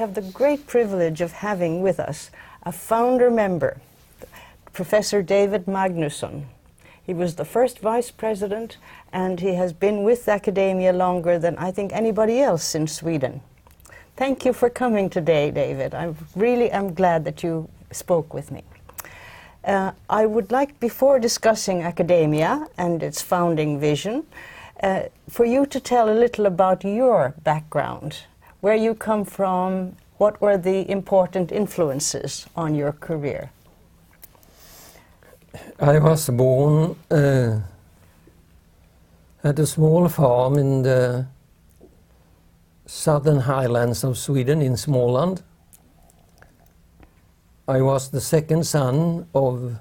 have the great privilege of having with us a founder member, Professor David Magnusson. He was the first vice president, and he has been with academia longer than I think anybody else in Sweden. Thank you for coming today, David. I really am glad that you spoke with me. I would like, before discussing academia and its founding vision, for you to tell a little about your background, where you come from, what were the important influences on your career? I was born at a small farm in the southern highlands of Sweden, in Småland. I was the second son of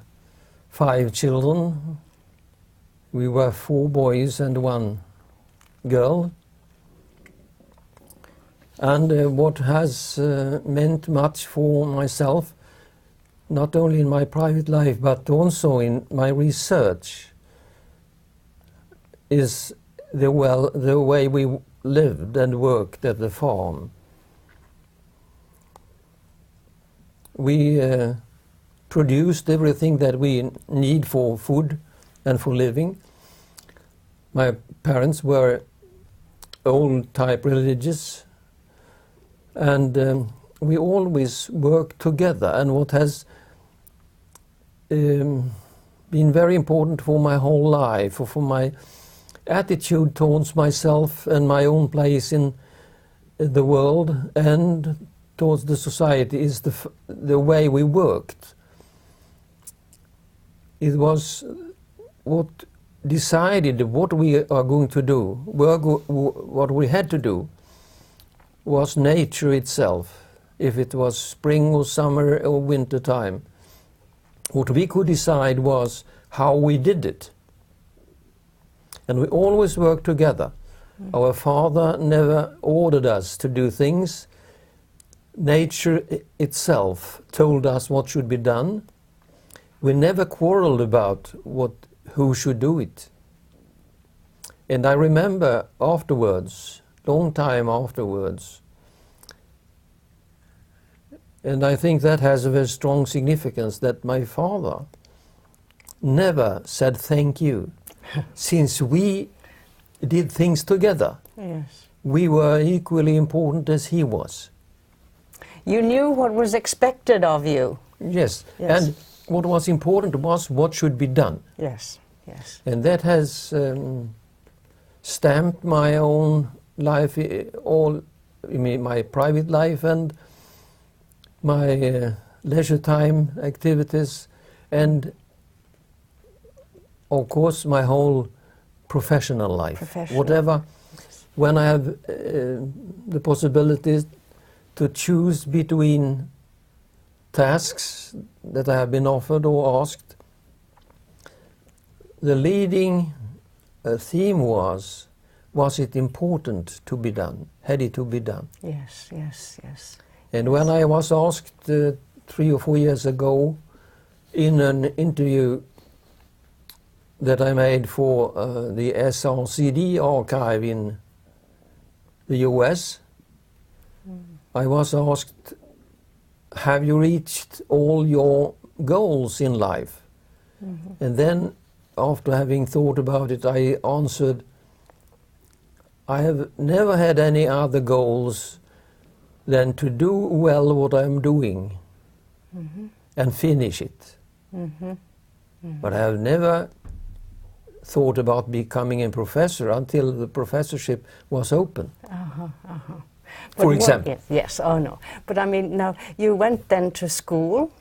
5 children. We were 4 boys and 1 girl. And what has meant much for myself, not only in my private life but also in my research, is the way we lived and worked at the farm. We produced everything that we need for food and for living. My parents were old-type religious, and we always worked together. And what has been very important for my whole life, or for my attitude towards myself and my own place in the world and towards the society, is the way we worked. It was what decided what we are going to do. What we had to do was nature itself, if it was spring or summer or winter time. What we could decide was how we did it. And we always worked together. Our father never ordered us to do things. Nature itself told us what should be done. We never quarreled about who should do it. And I remember afterwards, long time afterwards, and I think that has a very strong significance, that my father never said thank you. Since we did things together, Yes. we were equally important as he was. You knew what was expected of you. Yes, Yes. and what was important was what should be done. Yes, yes. And that has stamped my own life, my private life and my leisure time activities, and of course my whole professional life. Whatever, Yes. when I have the possibility to choose between tasks that I have been offered or asked, the leading theme was it important to be done? Had it to be done? Yes, yes, yes. And when I was asked 3 or 4 years ago in an interview that I made for the SRCD archive in the US, I was asked, have you reached all your goals in life? And then, after having thought about it, I answered, I have never had any other goals than to do well what I'm doing and finish it. But I have never thought about becoming a professor until the professorship was open. For example. Yes, oh no. But I mean, now, you went then to school,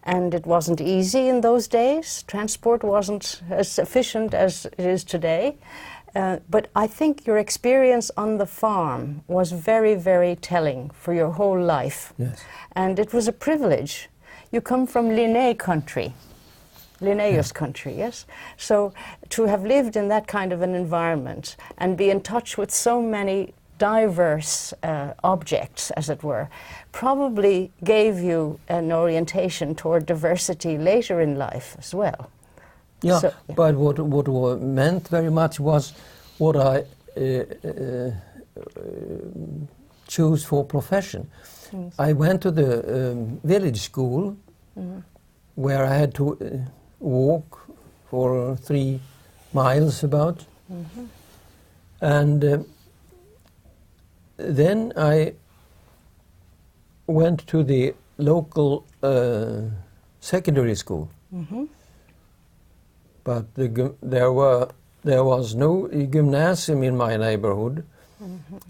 and it wasn't easy in those days. Transport wasn't as efficient as it is today. But I think your experience on the farm was very, very telling for your whole life. Yes. And it was a privilege. You come from Linnaeus country, yes? So to have lived in that kind of an environment and be in touch with so many diverse objects, as it were, probably gave you an orientation toward diversity later in life as well. Yeah, So, yeah. but what meant very much was what I choose for profession. I went to the village school where I had to walk for 3 miles about. And then I went to the local secondary school. But there was no gymnasium in my neighborhood,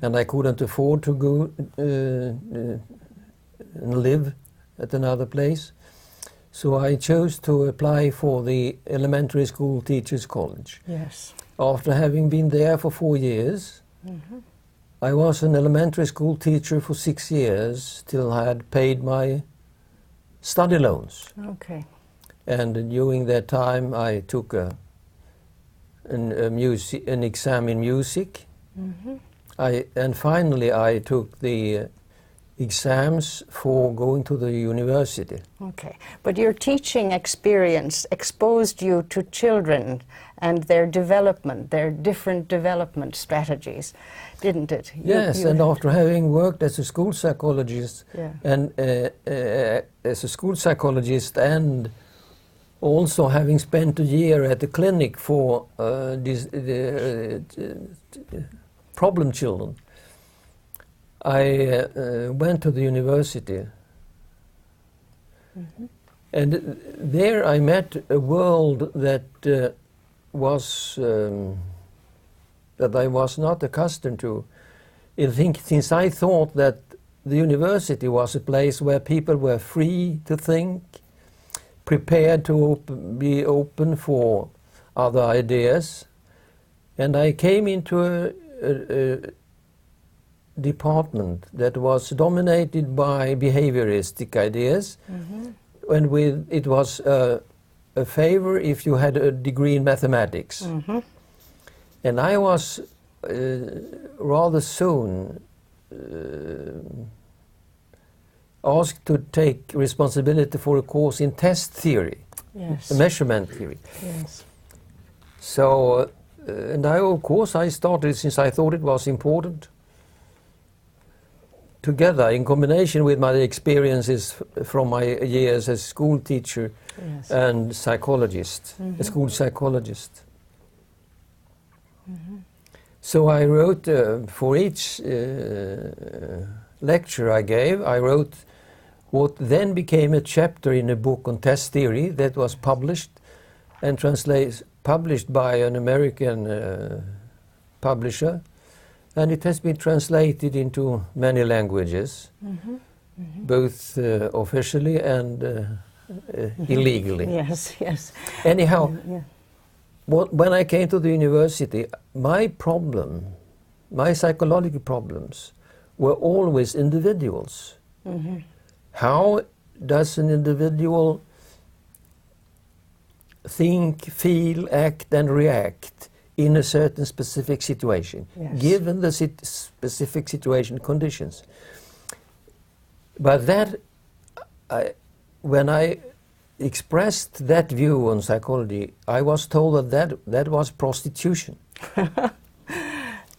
and I couldn't afford to go and live at another place. So I chose to apply for the elementary school teachers college. Yes. After having been there for 4 years, I was an elementary school teacher for 6 years till I had paid my study loans. Okay. And during that time I took an exam in music. And finally I took the exams for going to the university. Okay, but your teaching experience exposed you to children and their development, their different development strategies, didn't it? Yes, and after having worked as a school psychologist, and also having spent a year at the clinic for problem children, I went to the university, and there I met a world that that I was not accustomed to. I think since I thought that the university was a place where people were free to think, prepared to be open for other ideas, and I came into a department that was dominated by behavioristic ideas, and it was a favor if you had a degree in mathematics. And I was rather soon asked to take responsibility for a course in test theory, measurement theory. Yes. So, and of course I started, since I thought it was important, together in combination with my experiences from my years as school teacher and psychologist, a school psychologist. So I wrote, for each lecture I gave, I wrote what then became a chapter in a book on test theory that was published and published by an American publisher, and it has been translated into many languages, both officially and illegally. Yes, yes. Anyhow, when I came to the university, my psychological problems were always individuals. How does an individual think, feel, act and react in a certain specific situation, given the specific situation conditions? But that, when I expressed that view on psychology, I was told that was prostitution.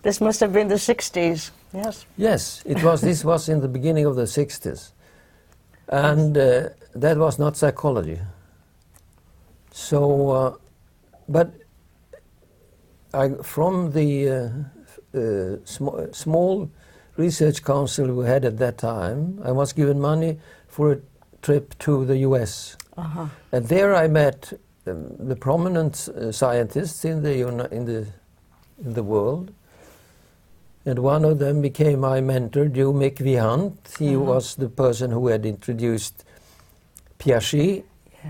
This must have been the 60s, yes? Yes, it was. This was in the beginning of the 60s. And that was not psychology. So, but from the small research council we had at that time, I was given money for a trip to the US. And there I met the prominent scientists in the world. And one of them became my mentor, Joe McVihant. He was the person who had introduced Piaget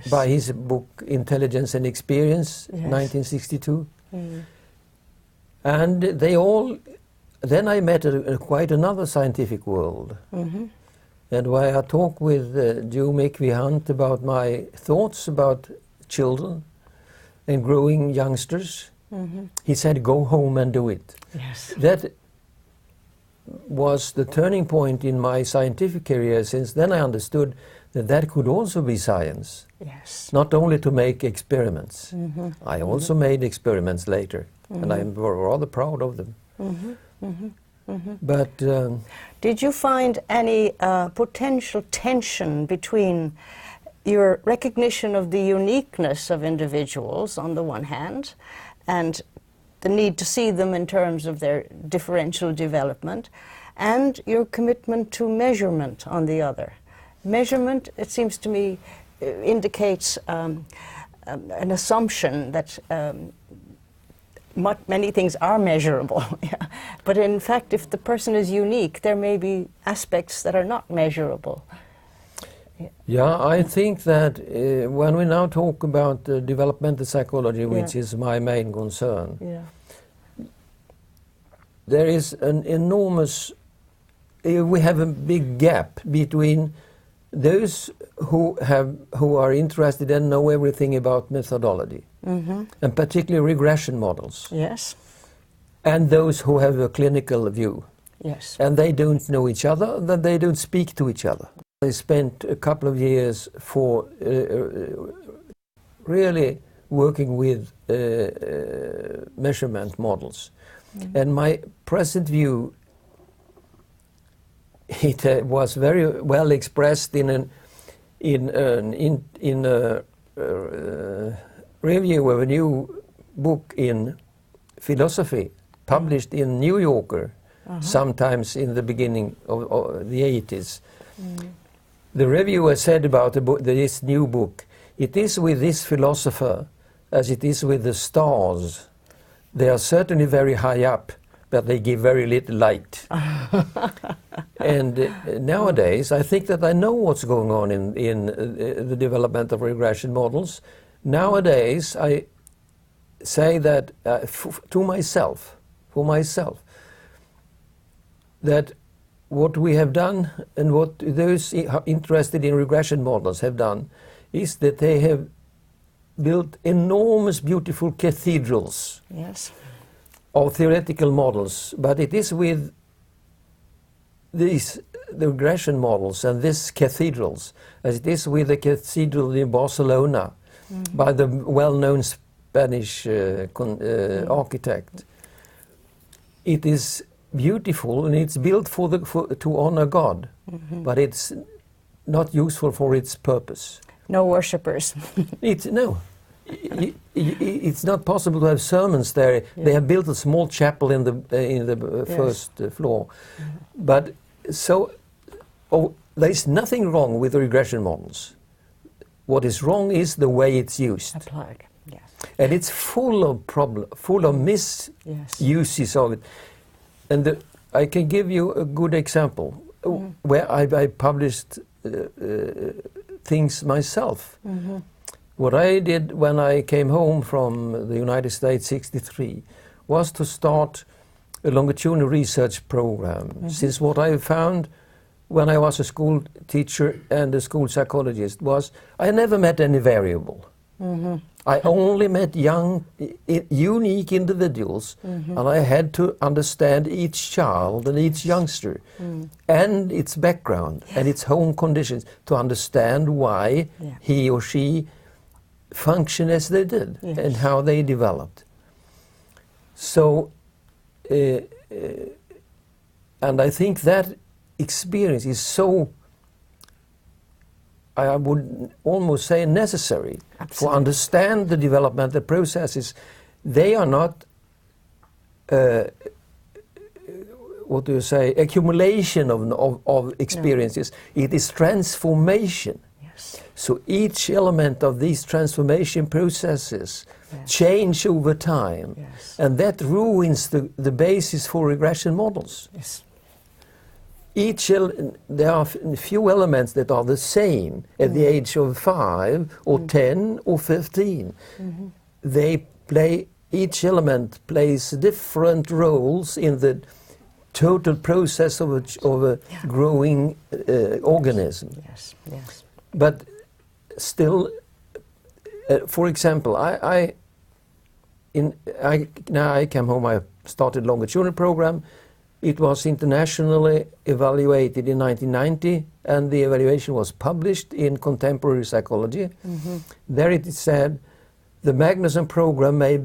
by his book Intelligence and Experience, 1962. And then I met quite another scientific world. And when I talked with Joe McVihant about my thoughts about children and growing youngsters, he said, go home and do it. Yes. That was the turning point in my scientific career, since then I understood that could also be science. Yes. Not only to make experiments. I also made experiments later, and I'm rather proud of them. But did you find any potential tension between your recognition of the uniqueness of individuals on the one hand and the need to see them in terms of their differential development, and your commitment to measurement on the other? Measurement, it seems to me, indicates an assumption that many things are measurable. Yeah. But in fact, if the person is unique, there may be aspects that are not measurable. Yeah, I think that when we now talk about developmental psychology, which is my main concern, there is an enormous, we have a big gap between those who are interested and know everything about methodology, and particularly regression models. Yes. And those who have a clinical view. Yes. And they don't know each other, that they don't speak to each other. I spent a couple of years for really working with measurement models. And my present view, it was very well expressed in a review of a new book in philosophy, published in New Yorker, sometimes in the beginning of the 80s. The reviewer said about this new book, it is with this philosopher as it is with the stars. They are certainly very high up, but they give very little light. And nowadays, I think that I know what's going on in the development of regression models. Nowadays, I say that for myself, that what we have done and what those interested in regression models have done is that they have built enormous, beautiful cathedrals of theoretical models. But it is with the regression models and these cathedrals, as it is with the cathedral in Barcelona by the well-known Spanish architect. It is beautiful and it's built to honor God, but it's not useful for its purpose. No worshippers. It's not possible to have sermons there. They have built a small chapel in the first floor, but there is nothing wrong with the regression models. What is wrong is the way it's used. Applied. Yes. And it's full of misuses of it. And I can give you a good example where I published things myself. What I did when I came home from the United States '63 was to start a longitudinal research program. Since what I found when I was a school teacher and a school psychologist was I never met any variable. I only met young, unique individuals, and I had to understand each child and each youngster and its background and its home conditions to understand why he or she functioned as they did and how they developed. So, and I think that experience is so, I would almost say, necessary to understand the developmental processes. They are not, what do you say, accumulation of experiences. It is transformation. Yes. So each element of these transformation processes change over time, and that ruins the basis for regression models. Yes. There are few elements that are the same at the age of 5 or 10 or 15. Each element plays different roles in the total process of a growing organism. Yes, yes. But still, for example, now I came home, I started longitudinal program. It was internationally evaluated in 1990, and the evaluation was published in Contemporary Psychology. There it said, the Magnusson program may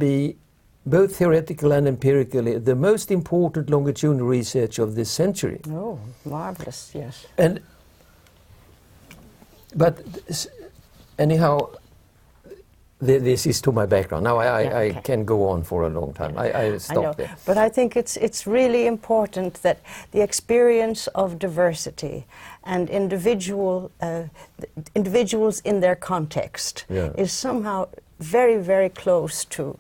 both theoretical and empirically, the most important longitudinal research of this century. Oh, marvelous, yes. But anyhow, this is to my background. Now I can go on for a long time. I stop there. But I think it's really important that the experience of diversity and individuals in their context is somehow very, very close to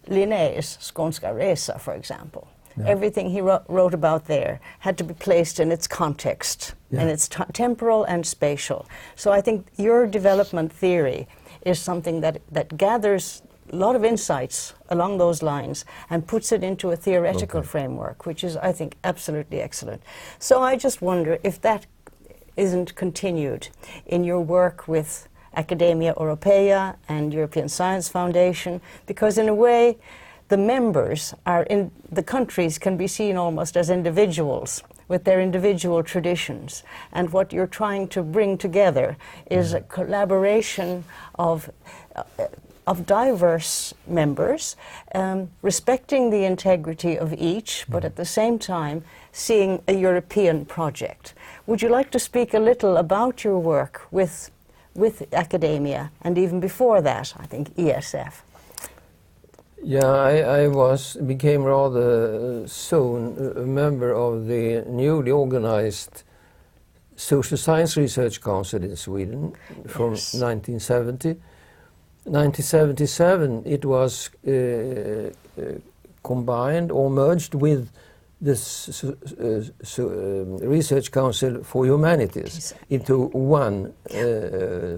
Linné's Skånska Resa, for example. Yeah. Everything he wrote about there had to be placed in its context, and it's temporal and spatial. So I think your development theory is something that gathers a lot of insights along those lines and puts it into a theoretical framework, which is, I think, absolutely excellent. So I just wonder if that isn't continued in your work with Academia Europea and European Science Foundation, because in a way the members are in the countries can be seen almost as individuals with their individual traditions, and what you're trying to bring together is a collaboration of diverse members, respecting the integrity of each, but at the same time seeing a European project. Would you like to speak a little about your work with academia, and even before that, I think, ESF? Yeah, I became rather soon a member of the newly organized Social Science Research Council in Sweden from 1970. 1977 it was combined or merged with the Research Council for Humanities into one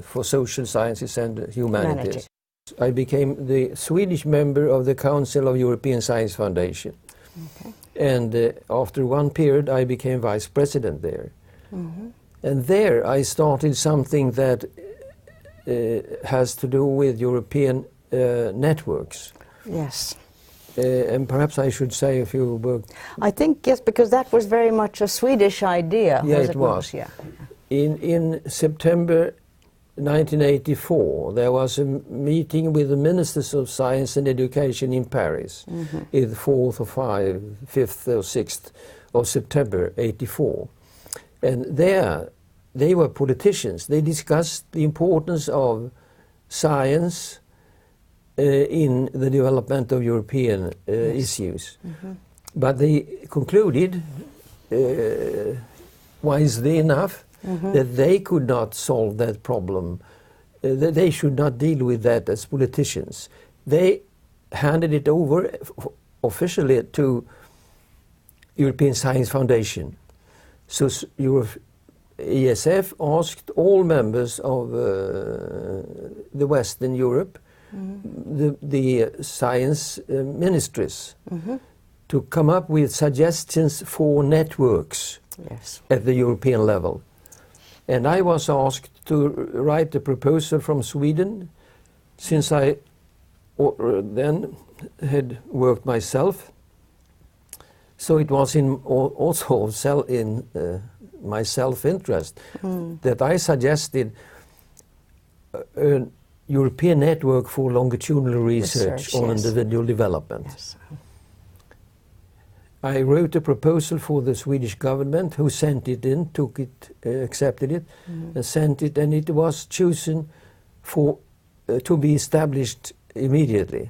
for social sciences and humanities. I became the Swedish member of the Council of European Science Foundation. And after one period I became vice president there. And there I started something that has to do with European networks. Yes. And perhaps I should say a few words. I think, yes, because that was very much a Swedish idea. Yeah, it was. Yeah. In September 1984, there was a meeting with the Ministers of Science and Education in Paris, the 4th or 5th or 6th of September 84. And there, they were politicians. They discussed the importance of science in the development of European issues. But they concluded, wisely enough, that they could not solve that problem, that they should not deal with that as politicians. They handed it over officially to European Science Foundation. So ESF asked all members of the Western Europe, the science ministries, to come up with suggestions for networks at the European level. And I was asked to write a proposal from Sweden, since I then had worked myself. So it was also in my self-interest that I suggested a European network for longitudinal research on individual development. Yes. I wrote a proposal for the Swedish government, who sent it in, took it, accepted it, and sent it, and it was chosen for to be established immediately.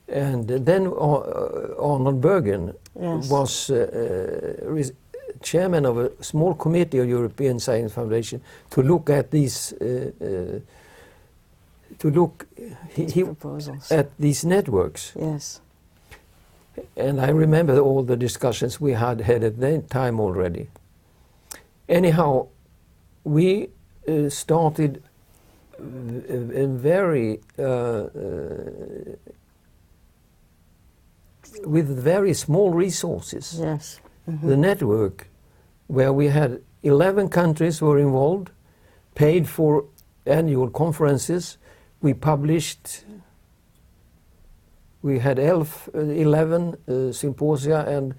And then Arnold Bergen was chairman of a small committee of European Science Foundation to look at these at these networks. Yes. And I remember all the discussions we had at that time already. Anyhow, we started with very small resources. Yes. The network, where we had 11 countries were involved, paid for annual conferences. We published. We had 11 symposia and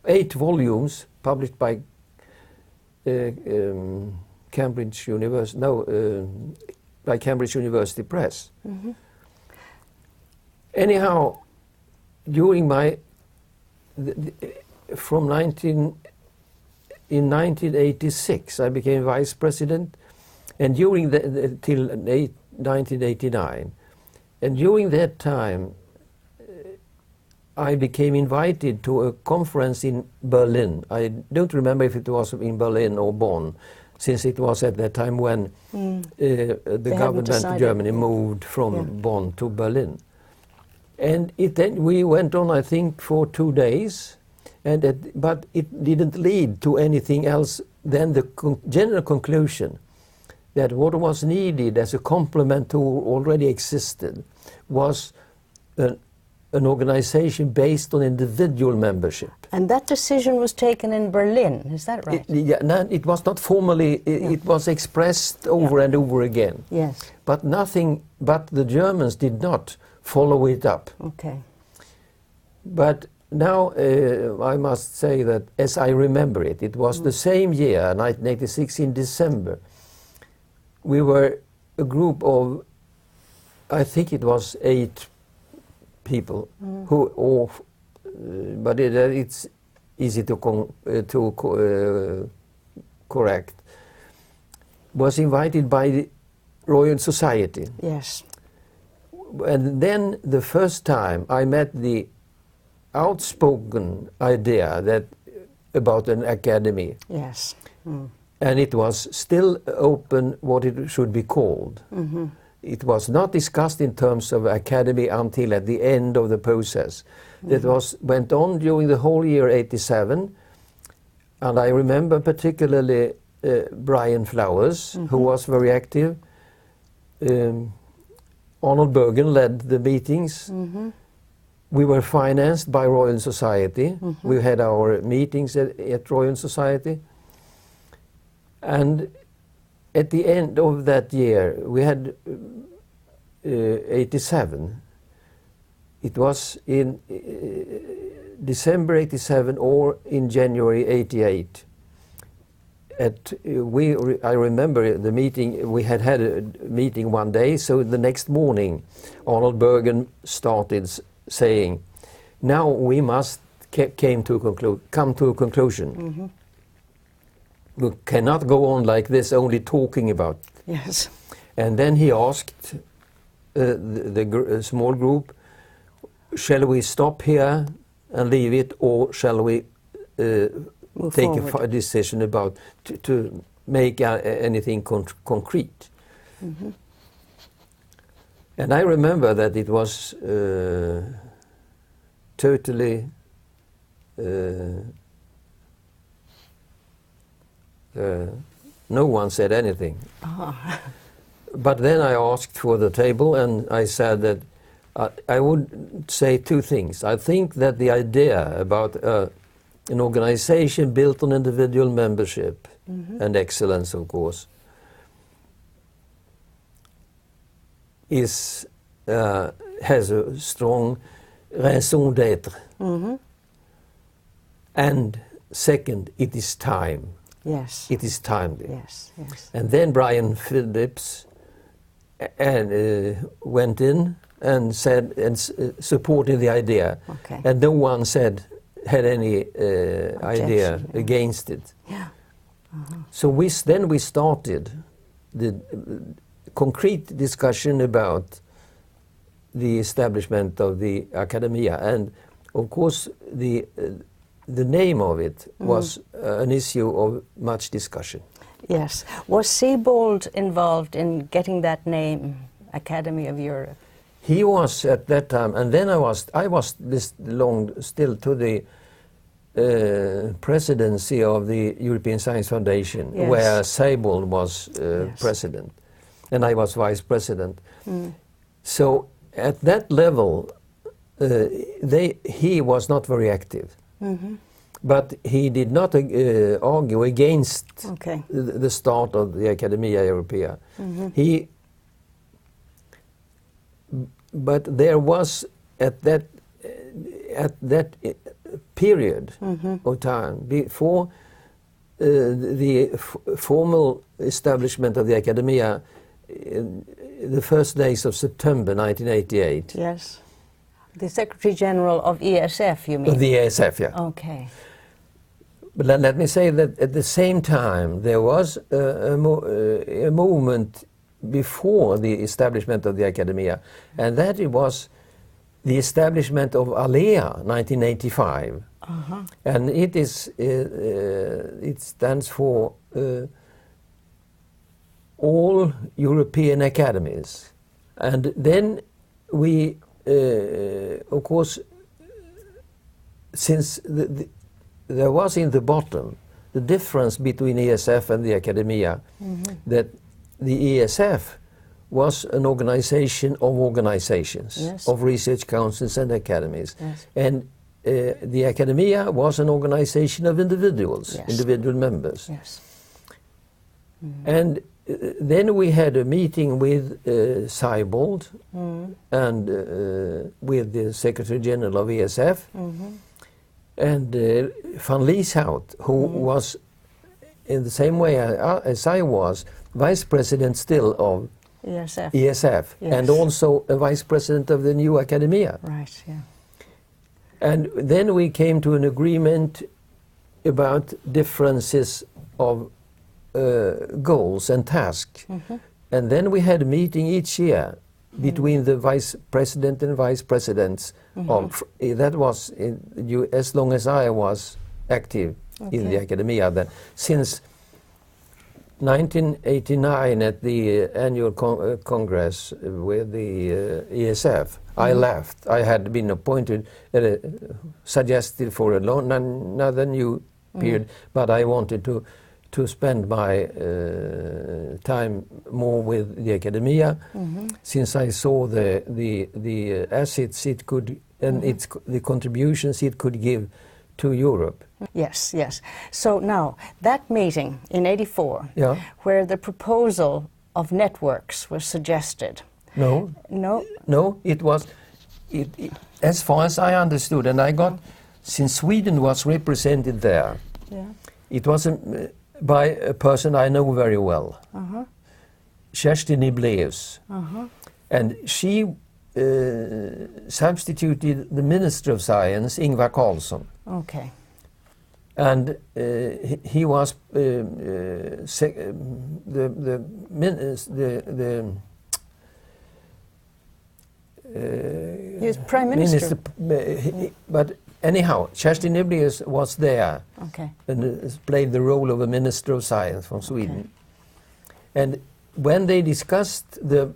8 volumes published by Cambridge University Press. Anyhow, during my in 1986 I became vice president, and during till 1989, and during that time I became invited to a conference in Berlin. I don't remember if it was in Berlin or Bonn, since it was at that time when the government of Germany moved from Bonn to Berlin. And then we went on, I think, for 2 days, but it didn't lead to anything else than the general conclusion that what was needed as a complement to already existed was an organization based on individual membership. And that decision was taken in Berlin, is that right? It was not formally, it was expressed over and over again. Yes. But the Germans did not follow it up. Okay. But now I must say that as I remember it, it was the same year, 1986 in December, we were a group of, I think it was 8 people who, but it's easy to correct, was invited by the Royal Society. Yes. And then the first time I met the outspoken idea that about an academy. Yes. And it was still open what it should be called. It was not discussed in terms of academy until at the end of the process. It went on during the whole year 87, and I remember particularly Brian Flowers, who was very active. Arnold Bergen led the meetings. We were financed by Royal Society. We had our meetings at Royal Society. And at the end of that year, we had 87. It was in December 87 or in January 88. I remember the meeting, we had a meeting one day, so the next morning Arnold Bergen started saying, now we must come to a conclusion. We cannot go on like this, only talking about. Yes. And then he asked the small group, shall we stop here and leave it, or shall we take a decision about to make anything concrete? And I remember that it was totally no one said anything. But then I asked for the table, and I said that I would say 2 things. I think that the idea about an organization built on individual membership and excellence, of course, has a strong raison d'être. And second, it is time. Yes. It is timely. Yes, yes. And then Brian Phillips went in and said, and supported the idea. Okay. And no one had any idea against it. Yeah. So then we started the concrete discussion about the establishment of the Academia, and of course the name of it was an issue of much discussion. Yes. Was Siebold involved in getting that name, Academy of Europe? He was at that time, and then I was this long still to the presidency of the European Science Foundation, where Siebold was president, and I was vice president. So at that level, he was not very active. But he did not argue against the start of the Academia Europea. But there was at that period of time before the formal establishment of the Academia, the first days of September 1988. Yes. The Secretary General of ESF, you mean? The ESF, yeah. Okay. But let me say that at the same time there was a movement before the establishment of the Academia, and that it was the establishment of ALEA, 1985. And it is it stands for All European Academies. And then we, of course, since there was in the bottom the difference between ESF and the Academia, that the ESF was an organization of organizations, yes, of research councils and academies. Yes. And the Academia was an organization of individuals, yes, individual members. Yes. And then we had a meeting with Seibold and with the Secretary General of ESF, and van Lieshout, who was in the same way as I was, Vice President still of ESF. ESF, Yes. and also a Vice President of the new Academia. Right, yeah. And then we came to an agreement about differences of goals and tasks. And then we had a meeting each year between the Vice President and Vice Presidents. That was as long as I was active in the Academia. That since 1989 at the annual Congress with the ESF, I left. I had been appointed, suggested for another new period, but I wanted to spend my time more with the Academia, since I saw the assets it could and the contributions it could give to Europe. Yes, yes. So now, that meeting in '84, Yeah. where the proposal of networks was suggested. No, it was, as far as I understood, and I got, since Sweden was represented there, it was by a person I know very well, Kerstin Niblaeus, and she substituted the Minister of Science, Ingvar Carlsson. Okay. And he was the He was Prime Minister. But anyhow, Kerstin Niblaeus was there, Okay. and played the role of a Minister of Science from Sweden. And when they discussed the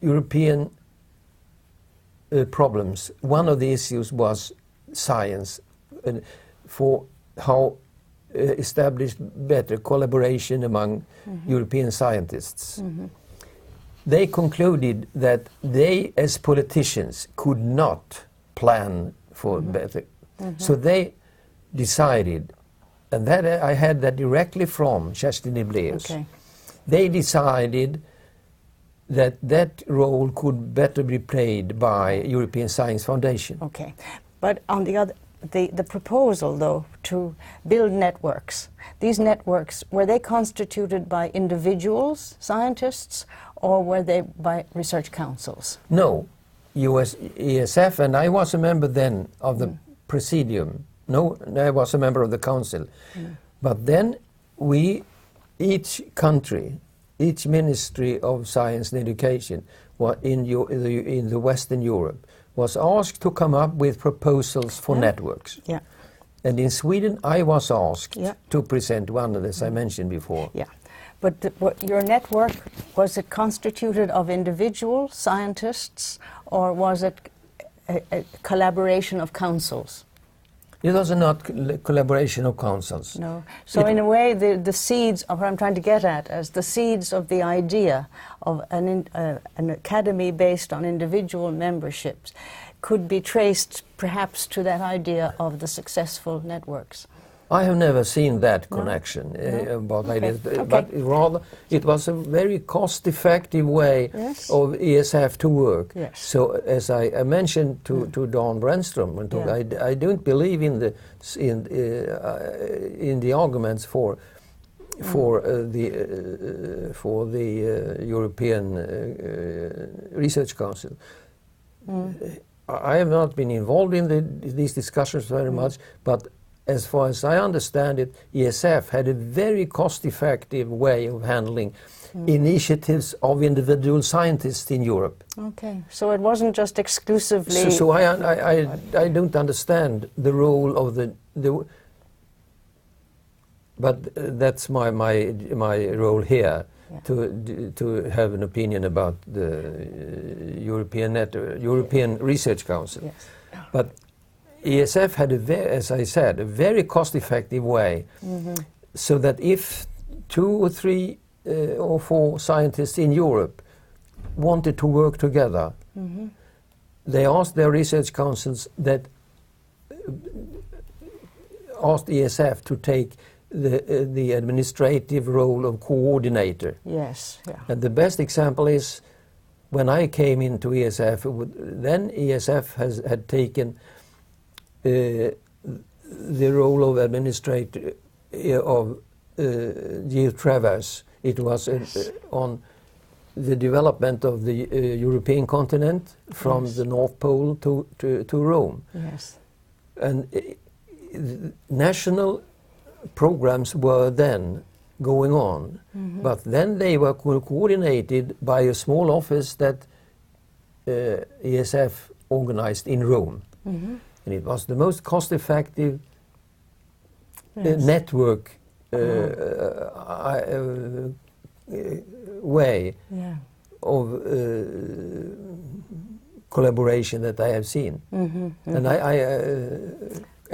European problems, one of the issues was science, for how establish better collaboration among European scientists. They concluded that they, as politicians, could not plan for better. So they decided, and that I had that directly from Kerstin Niblaeus. Okay. They decided that that role could better be played by European Science Foundation. Okay. But on the other, the proposal, though, to build networks, these networks, were they constituted by individuals, scientists, or were they by research councils? No, ESF, and I was a member then of the Presidium. No, I was a member of the Council. But then each country, each Ministry of Science and Education in the Western Europe was asked to come up with proposals for networks. Yeah. And in Sweden, I was asked Yeah. to present one, as I mentioned before. Yeah. But your network, was it constituted of individual scientists, or was it a collaboration of councils? It was not collaboration of councils. No. So in a way, the seeds of what I'm trying to get at is the seeds of the idea of an academy based on individual memberships could be traced perhaps to that idea of the successful networks. I have never seen that connection about ideas, but rather it was a very cost-effective way of ESF to work. Yes. So, as I mentioned to Dan Brännström, I don't believe in the arguments for the European Research Council. I have not been involved in these discussions very much, but as far as I understand it, ESF had a very cost-effective way of handling initiatives of individual scientists in Europe. Okay, so it wasn't just exclusively... So I don't understand the role of the but that's my role here, to have an opinion about the European Research Council. Yes. But ESF had, as I said, a very cost-effective way, so that if 2 or 3 or 4 scientists in Europe wanted to work together, they asked their research councils that asked ESF to take the administrative role of coordinator. Yes, yeah. And the best example is when I came into ESF, then ESF had taken the role of administrator of GeoTraverse. It was on the development of the European continent from the North Pole to Rome. Yes. And national programs were then going on, but then they were coordinated by a small office that ESF organized in Rome. And it was the most cost-effective network way of collaboration that I have seen. And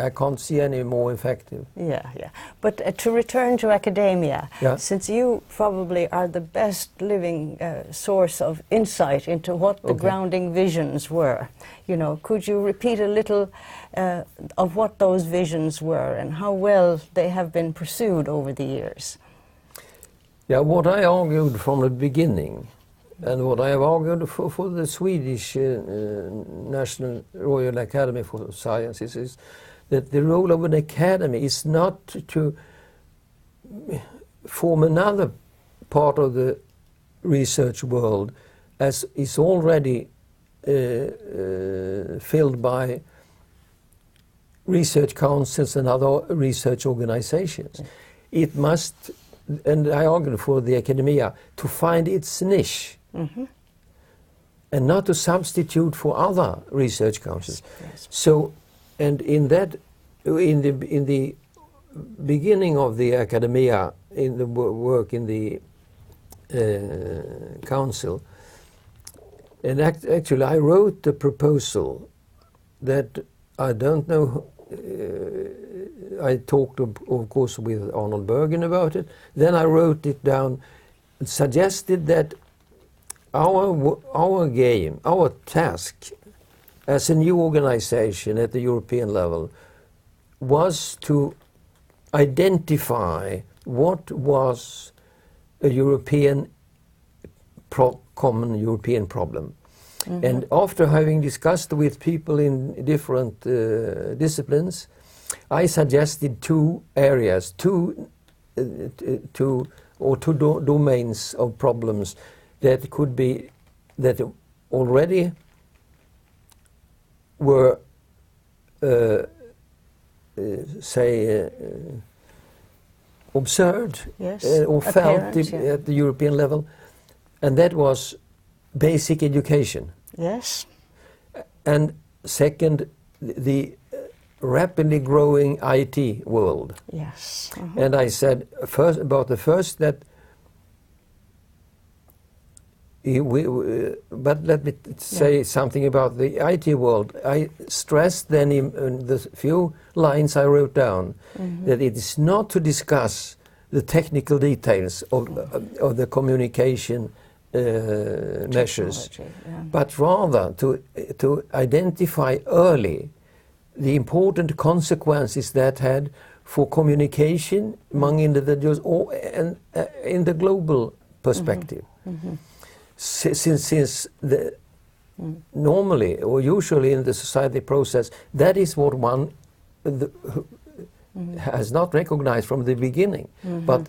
I can't see any more effective. Yeah. But to return to academia, since you probably are the best living source of insight into what the grounding visions were, could you repeat a little of what those visions were and how well they have been pursued over the years? Yeah, what I argued from the beginning, and what I have argued for the Swedish National Royal Academy for Sciences, is that the role of an academy is not to form another part of the research world as is already filled by research councils and other research organizations. It must, and I argue for the academia, to find its niche and not to substitute for other research councils. So, and in the beginning of the academia, in the work in the council, and actually I wrote the proposal that I don't know. I talked of course with Arnold Bergen about it. Then I wrote it down and suggested that our task as a new organization at the European level was to identify what was a common European problem. And after having discussed with people in different disciplines, I suggested 2 areas, two domains of problems that could be, that already were observed or felt at the European level, and that was basic education. Yes. And second, the rapidly growing IT world. Yes. And I said first about the first that but let me say something about the IT world. I stressed then in the few lines I wrote down that it is not to discuss the technical details of the communication measures, but rather to identify early the important consequences that had for communication among individuals or in the global perspective. Since normally or usually in the society process, that is what one has not recognized from the beginning, but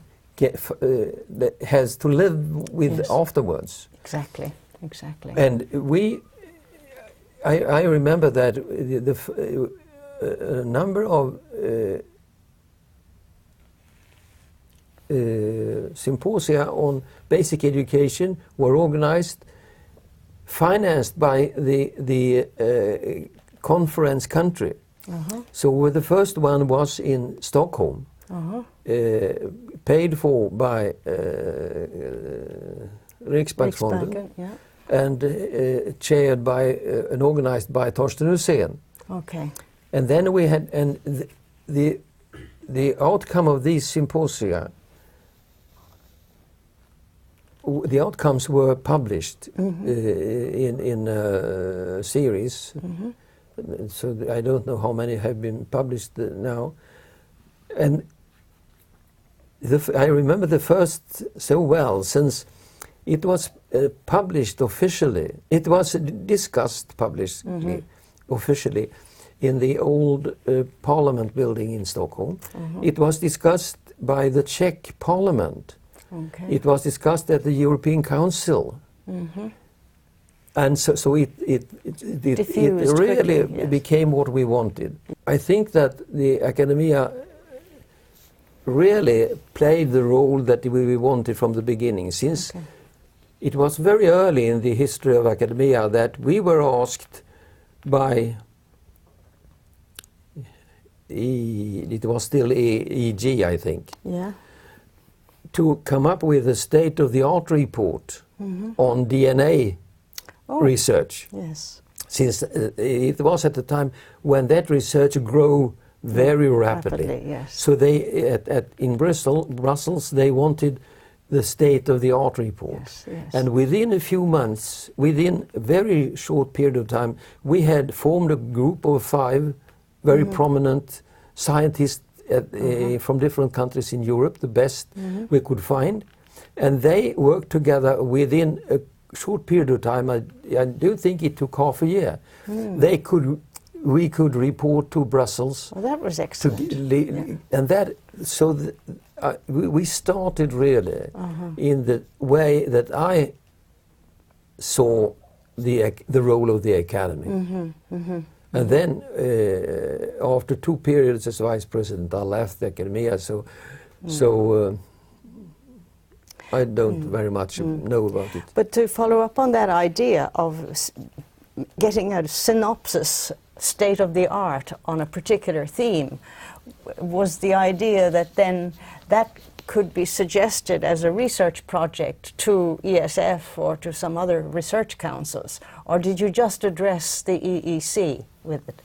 has to live with afterwards. Exactly. And we, I remember that a number of symposia on basic education were organized, financed by the conference country. So the first one was in Stockholm, paid for by Riksbanksfonden, yeah. and chaired by and organized by Torsten Hussein. Okay. And then we had, and the outcome of these symposia, the outcomes were published in a series. So I don't know how many have been published now. And I remember the first so well, since it was published officially. It was discussed publicly, officially, in the old Parliament building in Stockholm. It was discussed by the Czech Parliament. Okay. It was discussed at the European Council. And so it Diffused really quickly, yes. became what we wanted. I think that the academia really played the role that we wanted from the beginning, since it was very early in the history of academia that we were asked by, it was still EG, I think, to come up with a state-of-the-art report on DNA research. Yes. Since it was at the time when that research grew very rapidly. Yes. So they in Brussels they wanted the state-of-the-art report. Yes, yes. And within a few months, within a very short period of time, we had formed a group of 5 very prominent scientists from different countries in Europe, the best we could find. And they worked together within a short period of time. I don't think it took half a year. We could report to Brussels. Well, that was excellent. And that, so we started really in the way that I saw the role of the academy. And then, after 2 periods as vice president, I left the academia. So I don't very much know about it. But to follow up on that idea of getting a synopsis, state of the art on a particular theme, was the idea that then that could be suggested as a research project to ESF or to some other research councils, or did you just address the EEC with it?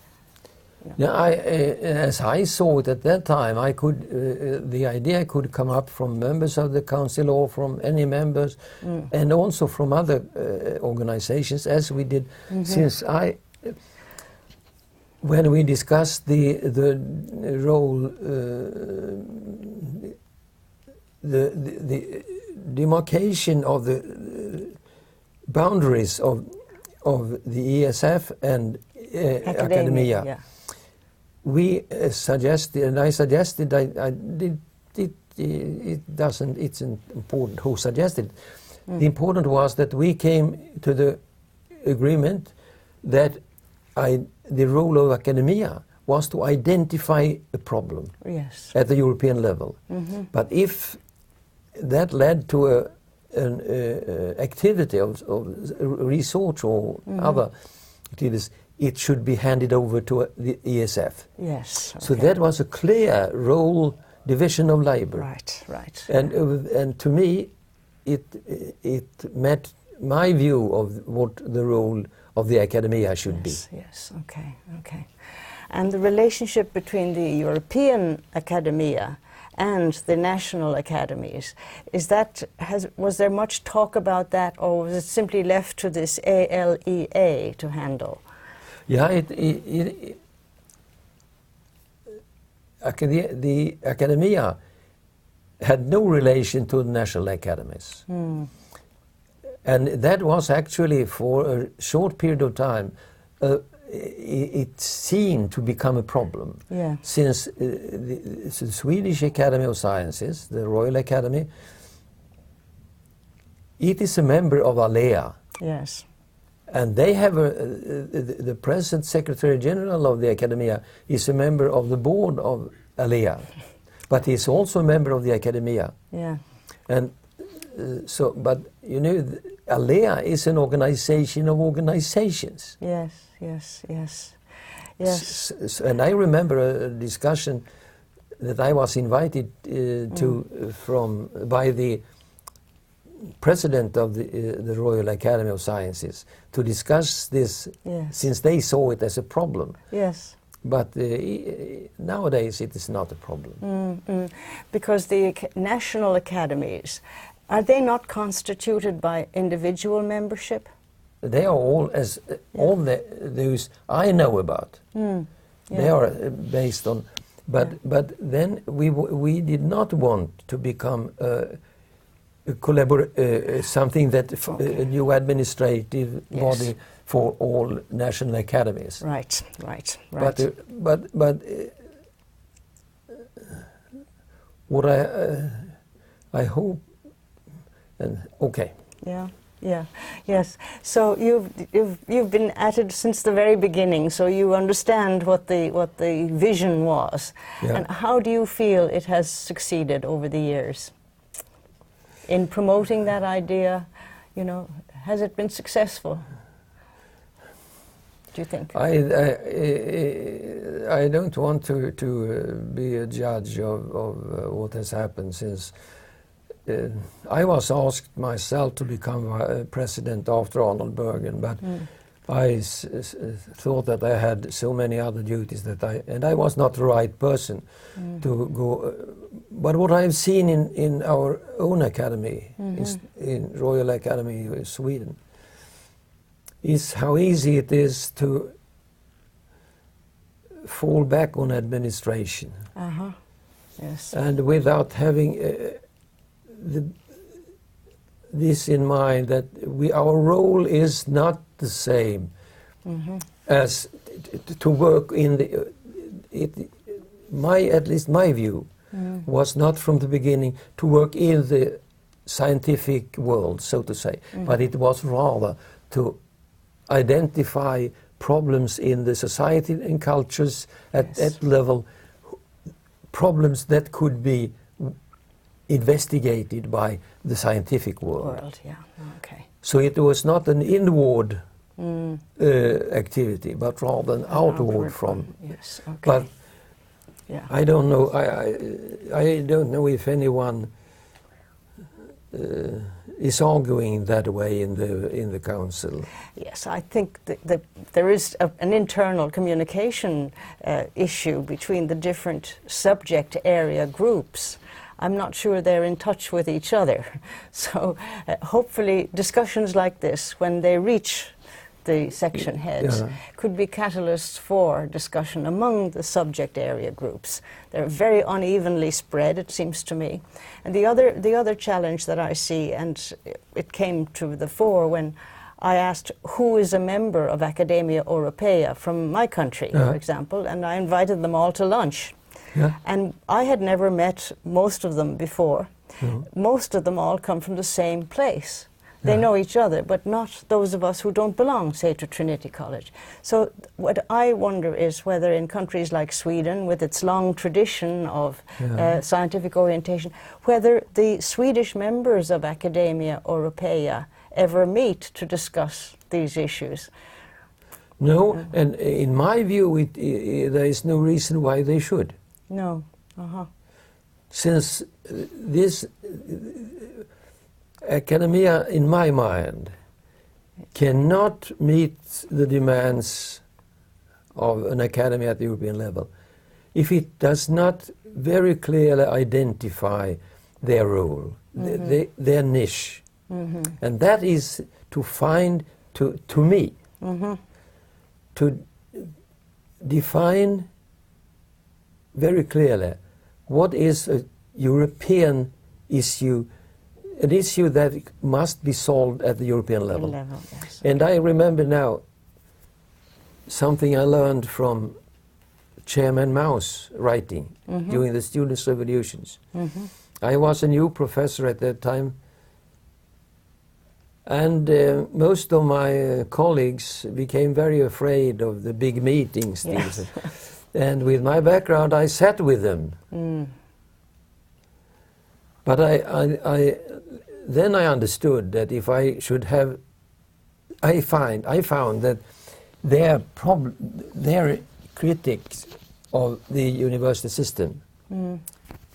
Yeah, as I saw it at that time, I could the idea could come up from members of the council or from any members, and also from other organizations, as we did. Since when we discussed the role, the demarcation of the boundaries of the ESF and academia. We suggested, and I suggested, it doesn't, it's important who suggested. The important was that we came to the agreement that the role of academia was to identify a problem at the European level. But if that led to an activity of research or other activities, it should be handed over to the ESF. Yes. So that was a clear role division of labor. Right. And to me, it met my view of what the role of the academia should be. Yes. Okay. And the relationship between the European academia and the national academies, was there much talk about that, or was it simply left to this ALEA to handle? Yeah, the academia had no relation to the national academies. And that was actually, for a short period of time, it seemed to become a problem. Since the Swedish Academy of Sciences, the Royal Academy, it is a member of ALEA. Yes. and they have the present Secretary General of the Academia is a member of the board of ALEA, but he's also a member of the Academia. Yeah. And so, but you know, ALEA is an organization of organizations. Yes, yes, yes, yes. And I remember a discussion that I was invited to by the president of the Royal Academy of Sciences to discuss this, Yes. since they saw it as a problem. Yes. But nowadays it is not a problem. Because the national academies, are they not constituted by individual membership? They are all, those I know about. They are based on, but then we did not want to become something that a new administrative body for all national academies. Right, right, right. But what I hope, and okay. Yeah, yeah, yes. So you've been at it since the very beginning. So you understand what the vision was, and how do you feel it has succeeded over the years in promoting that idea? You know, has it been successful? Do you think? I don't want to be a judge of what has happened since. I was asked myself to become president after Arnold Bergen, but I thought that I had so many other duties that I was not the right person to go. But what I've seen in our own academy, in Royal Academy of Sweden, is how easy it is to fall back on administration. Yes. And without having this in mind, that our role is not the same as to work in at least my view was not from the beginning to work in the scientific world, so to say, but it was rather to identify problems in the society and cultures at that level, problems that could be investigated by the scientific world. Yeah. Okay. So it was not an inward activity, but rather an outward from. Yes. Okay. But I don't know. I don't know if anyone is arguing that way in the council. Yes, I think that there is an internal communication issue between the different subject area groups. I'm not sure they're in touch with each other. So hopefully discussions like this, when they reach the section heads, could be catalysts for discussion among the subject area groups. They're very unevenly spread, it seems to me. And the other challenge that I see, and it came to the fore when I asked who is a member of Academia Europea from my country, for example, and I invited them all to lunch. And I had never met most of them before. Most of them all come from the same place. They know each other, but not those of us who don't belong, say, to Trinity College. So what I wonder is whether in countries like Sweden, with its long tradition of scientific orientation, whether the Swedish members of Academia Europea ever meet to discuss these issues. No, and in my view, there is no reason why they should. No. Since this Academia, in my mind, cannot meet the demands of an academy at the European level if it does not very clearly identify their role, their niche. And that is to find, to me, to define very clearly what is a European issue, an issue that must be solved at the European level. Yes. And I remember now something I learned from Chairman Mao's writing during the students' revolutions. I was a new professor at that time, And most of my colleagues became very afraid of the big meetings. Yes. And with my background, I sat with them. But then I understood that if I should have, I found that their critics of the university system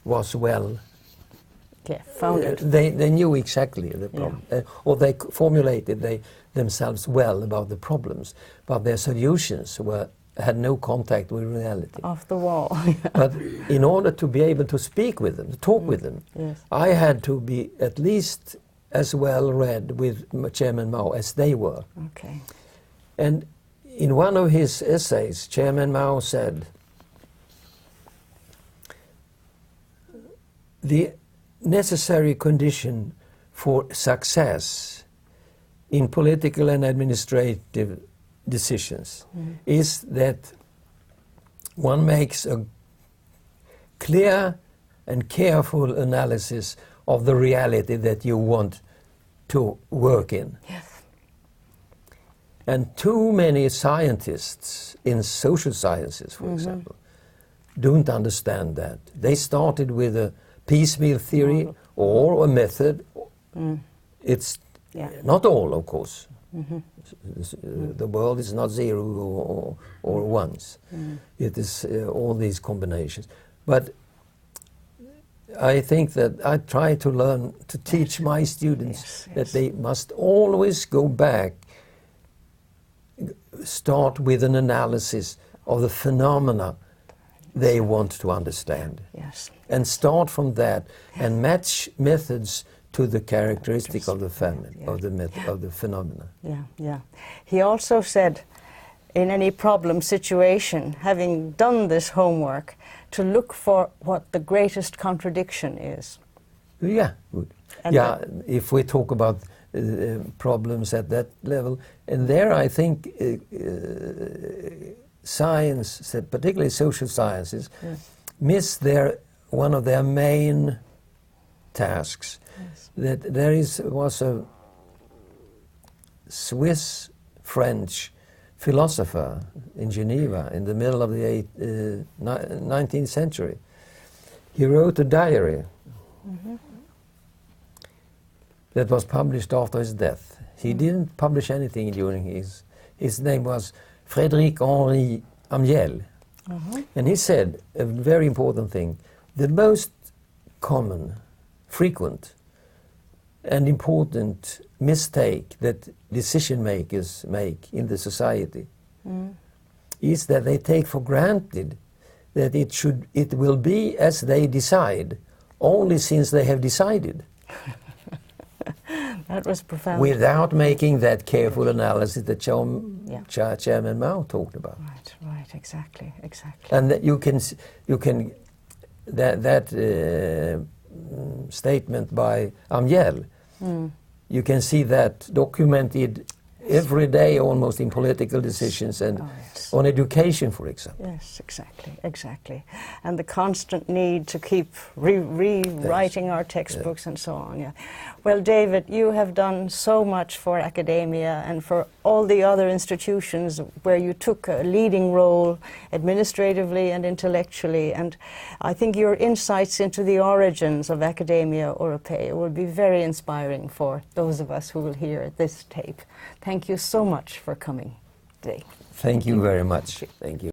was well. Yeah, founded. They knew exactly the problem, or they formulated themselves well about the problems, but their solutions had no contact with reality. Off the wall. But in order to be able to speak with them, to talk with them, Yes. I had to be at least as well read with Chairman Mao as they were. Okay. And in one of his essays, Chairman Mao said, the necessary condition for success in political and administrative decisions is that one makes a clear and careful analysis of the reality that you want to work in. Yes. And too many scientists in social sciences, for example, don't understand that. They started with a piecemeal theory or a method. It's not all, of course. The world is not zero or ones. It is all these combinations. But I think that I try to learn to teach my students that they must always go back, start with an analysis of the phenomena they want to understand. Yes. And start from that and match methods to the characteristic of the family, of the phenomena. Yeah, yeah. He also said, in any problem situation, having done this homework, to look for what the greatest contradiction is. Yeah, good. And if we talk about problems at that level, and there I think science, particularly social sciences, miss one of their main tasks. Yes. That there was a Swiss-French philosopher in Geneva in the middle of the 19th century. He wrote a diary that was published after his death. He didn't publish anything during his name was Frédéric Henri Amiel. And he said a very important thing: the most common, frequent and important mistake that decision makers make in the society is that they take for granted that it will be as they decide, only since they have decided. That was profound. Without making that careful analysis that Chairman Mao talked about. Right, exactly. And that you can statement by Amiel, you can see that documented every day almost in political decisions and on education, for example. Yes, exactly. And the constant need to keep rewriting our textbooks and so on. Yeah. Well, David, you have done so much for academia and for all the other institutions where you took a leading role administratively and intellectually, and I think your insights into the origins of Academia Europea will be very inspiring for those of us who will hear this tape. Thank you so much for coming today. Thank you very much. Thank you.